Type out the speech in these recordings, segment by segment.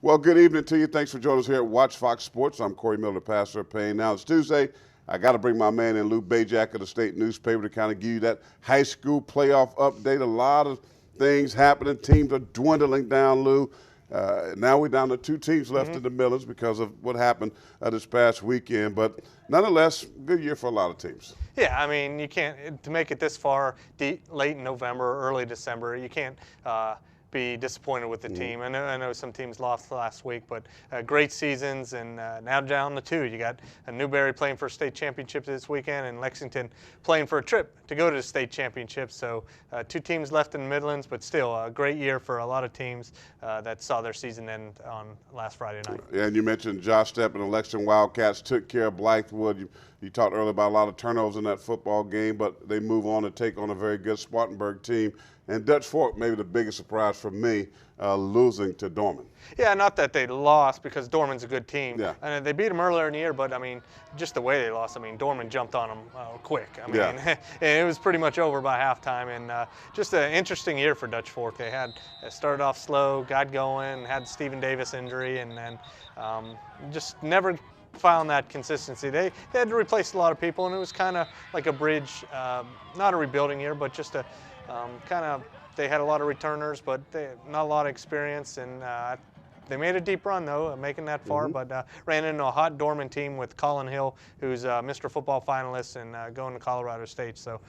Well, good evening to you. Thanks for joining us here at Watch Fox Sports. I'm Corey Miller, pastor of Payne. Now it's Tuesday. I got to bring my man in, Lou Bajak of the state newspaper, to kind of give you that high school playoff update. A lot of things happening. Teams are dwindling down, Lou. Now we're down to two teams left in the Millers because of what happened this past weekend. But nonetheless, good year for a lot of teams. Yeah, I mean, you can't, to make it this far late in November, early December, you can't be disappointed with the team. I know some teams lost last week, but great seasons, and now down to two. You got Newberry playing for a state championship this weekend, and Lexington playing for a trip to go to the state championship. So two teams left in the Midlands, but still a great year for a lot of teams that saw their season end on last Friday night. Yeah, and you mentioned Josh Stepp and the Lexington Wildcats took care of Blythewood. You talked earlier about a lot of turnovers in that football game, but they move on to take on a very good Spartanburg team. And Dutch Fork, maybe the biggest surprise for me, losing to Dorman. Yeah, not that they lost, because Dorman's a good team. Yeah. And they beat them earlier in the year, but I mean, just the way they lost, I mean, Dorman jumped on them quick. I mean, yeah. It was pretty much over by halftime, and just an interesting year for Dutch Fork. They started off slow, got going, had Stephen Davis injury, and then just never found that consistency. They had to replace a lot of people, and it was kind of like a bridge, not a rebuilding year, but just a kind of, they had a lot of returners, but not a lot of experience, and they made a deep run, though, making that far, but ran into a hot Dorman team with Colin Hill, who's Mr. Football finalist and going to Colorado State. So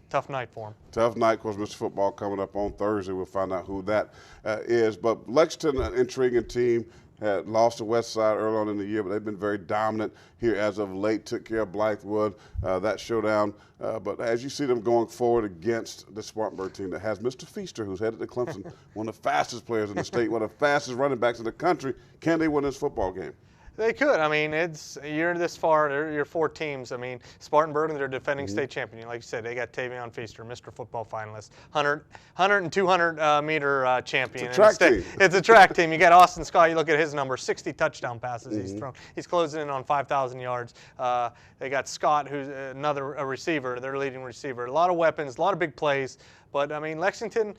tough night for him. Tough night, of course. Mr. Football coming up on Thursday. We'll find out who that is. But Lexington, an intriguing team, had lost to West Side early on in the year, but they've been very dominant here as of late. Took care of Blythewood, that showdown. But as you see them going forward against the Spartanburg team that has Mr. Feaster, who's headed to Clemson, one of the fastest players in the state, one of the fastest running backs in the country, can they win this football game? They could. I mean, you're this far. You're four teams. I mean, Spartanburg, they're defending state champion. Like you said, they got Tavion Feaster, Mr. Football finalist, 100 and 200 meter champion. It's a track team. It's a track team. You got Austin Scott. You look at his number, 60 touchdown passes he's thrown. He's closing in on 5,000 yards. They got Scott, who's a receiver, their leading receiver. A lot of weapons, a lot of big plays. But, I mean, Lexington,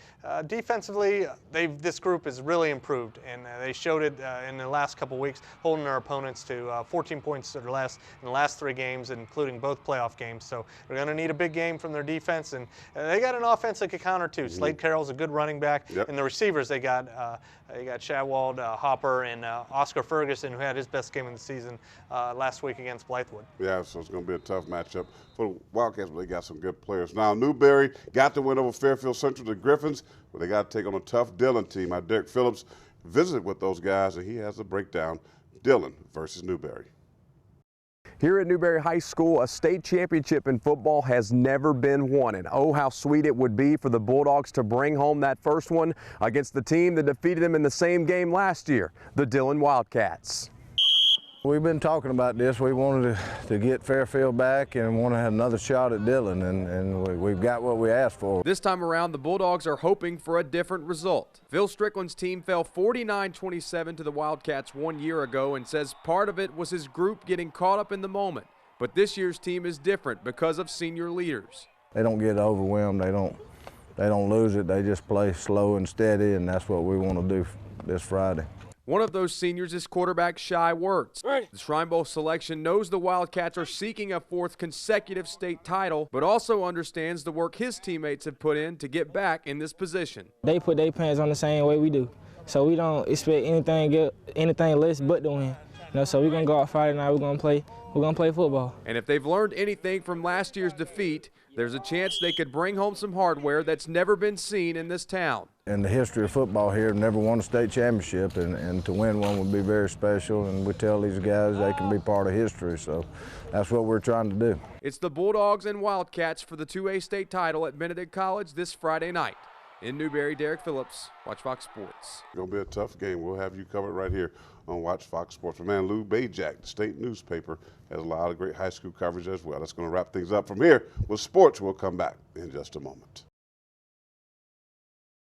defensively, this group has really improved, and they showed it in the last couple weeks, holding their opponents to 14 points or less in the last 3 games, including both playoff games. So they're going to need a big game from their defense, and they got an offense that could counter, too. Slade Carroll's a good running back. And the receivers, they got Shadwald, Hopper, and Oscar Ferguson, who had his best game of the season last week against Blythewood. Yeah, so it's going to be a tough matchup for the Wildcats, but they got some good players. Now, Newberry got the win over Fairfield Central, the Griffins, but they got to take on a tough Dillon team. Now, Derek Phillips visited with those guys, and he has a breakdown. Dillon versus Newberry. Here at Newberry High School, a state championship in football has never been won, and oh, how sweet it would be for the Bulldogs to bring home that first one against the team that defeated them in the same game last year, the Dillon Wildcats. We've been talking about this. We wanted to get Fairfield back and want to have another shot at Dillon, and we've got what we asked for. This time around, the Bulldogs are hoping for a different result. Phil Strickland's team fell 49-27 to the Wildcats 1 year ago and says part of it was his group getting caught up in the moment. But this year's team is different because of senior leaders. They don't get overwhelmed. They don't lose it. They just play slow and steady, and that's what we want to do this Friday. One of those seniors is quarterback Shy Wertz. The Shrine Bowl selection knows the Wildcats are seeking a 4th consecutive state title, but also understands the work his teammates have put in to get back in this position. They put their pants on the same way we do, so we don't expect anything less but to win. So we're gonna go out Friday night. We're gonna play football. And if they've learned anything from last year's defeat, there's a chance they could bring home some hardware that's never been seen in this town. In the history of football here, never won a state championship, and to win one would be very special, and we tell these guys they can be part of history, so that's what we're trying to do. It's the Bulldogs and Wildcats for the 2A state title at Benedict College this Friday night. In Newberry, Derek Phillips, Watch Fox Sports. It's going to be a tough game. We'll have you covered right here on Watch Fox Sports. My man Lou Bajak, the state newspaper, has a lot of great high school coverage as well. That's going to wrap things up from here with sports. We'll come back in just a moment.